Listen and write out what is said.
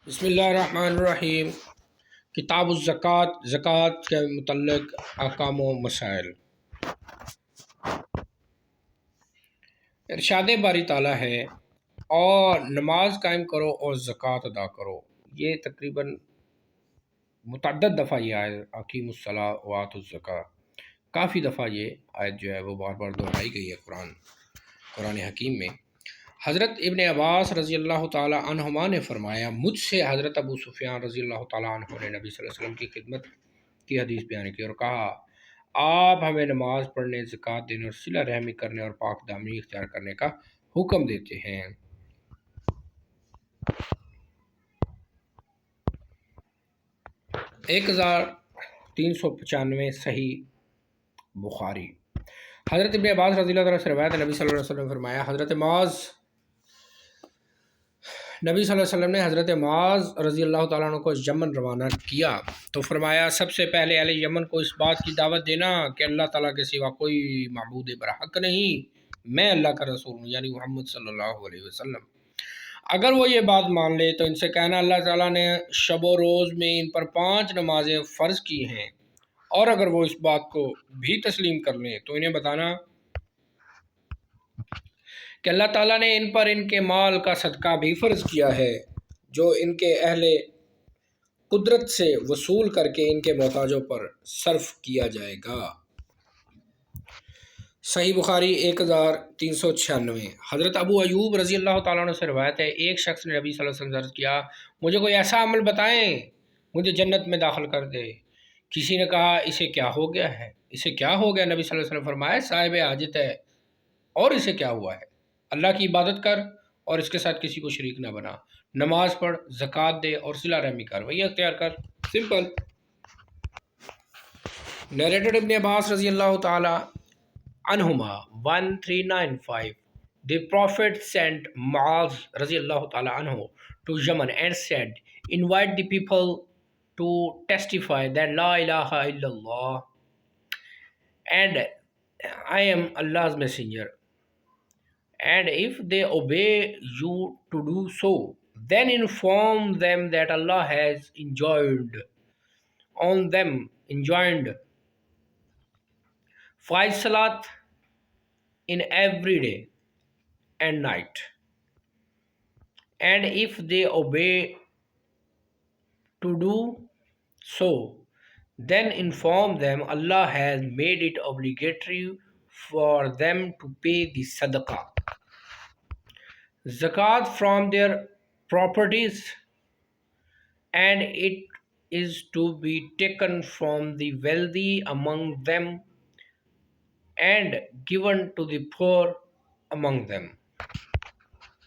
بسم اللہ الرحمن الرحیم۔ کتاب الزکوٰۃ، زکوٰۃ کے متعلق احکام و مسائل۔ ارشاد باری تعالیٰ ہے اور نماز قائم کرو اور زکوٰۃ ادا کرو۔ یہ تقریباً متعدد دفعہ یہ آیت اقیموا الصلاۃ وآتوا الزکوٰۃ، کافی دفعہ یہ آیت جو ہے وہ بار بار دہرائی گئی ہے قرآن حکیم میں۔ حضرت ابن عباس رضی اللہ تعالیٰ عنہما نے فرمایا، مجھ سے حضرت ابو سفیان رضی اللہ تعالیٰ عنہ نے نبی صلی اللہ علیہ وسلم کی خدمت کی حدیث بیان کی اور کہا، آپ ہمیں نماز پڑھنے، زکوٰۃ دینے اور صلہ رحمی کرنے اور پاک دامنی اختیار کرنے کا حکم دیتے ہیں۔ 1395 صحیح بخاری۔ حضرت ابن عباس رضی اللہ عنہ سے روایت ہے، نبی صلی اللہ علیہ وسلم نے فرمایا، نبی صلی اللہ علیہ وسلم نے حضرت معاذ رضی اللہ تعالیٰ عنہ کو یمن روانہ کیا تو فرمایا، سب سے پہلے اہل یمن کو اس بات کی دعوت دینا کہ اللہ تعالیٰ کے سوا کوئی معبود برحق نہیں، میں اللہ کا رسول ہوں، یعنی محمد صلی اللہ علیہ وسلم۔ اگر وہ یہ بات مان لے تو ان سے کہنا، اللہ تعالیٰ نے شب و روز میں ان پر 5 نمازیں فرض کی ہیں، اور اگر وہ اس بات کو بھی تسلیم کر لیں تو انہیں بتانا کہ اللہ تعالیٰ نے ان پر ان کے مال کا صدقہ بھی فرض کیا ہے، جو ان کے اہل قدرت سے وصول کر کے ان کے محتاجوں پر صرف کیا جائے گا۔ صحیح بخاری 1396۔ حضرت ابو ایوب رضی اللہ تعالیٰ عنہ سے روایت ہے، ایک شخص نے نبی صلی اللہ علیہ وسلم سے عرض کیا، مجھے کوئی ایسا عمل بتائیں مجھے جنت میں داخل کر دے۔ کسی نے کہا، اسے کیا ہو گیا ہے؟ اسے کیا ہو گیا؟ نبی صلی اللہ علیہ وسلم فرمایا، صاحب حاجت ہے، اور اسے کیا ہوا ہے؟ اللہ کی عبادت کر اور اس کے ساتھ کسی کو شریک نہ بنا، نماز پڑھ، زکوٰۃ دے اور صلہ رحمی کر، وہی اختیار کر، سمپل۔ نیریٹڈ ابن عباس رضی اللہ تعالی عنہما 1395۔ The Prophet sent Muaz رضی اللہ تعالی عنہ to Yemen and said, invite the people to testify that La ilaha illallah and I am Allah's messenger. And if they obey you to do so, then inform them that Allah has enjoined 5 salat in every day and night. And if they obey to do so, then inform them Allah has made it obligatory for them to pay the sadaqah, zakat from their properties, and it is to be taken from the wealthy among them and given to the poor among them.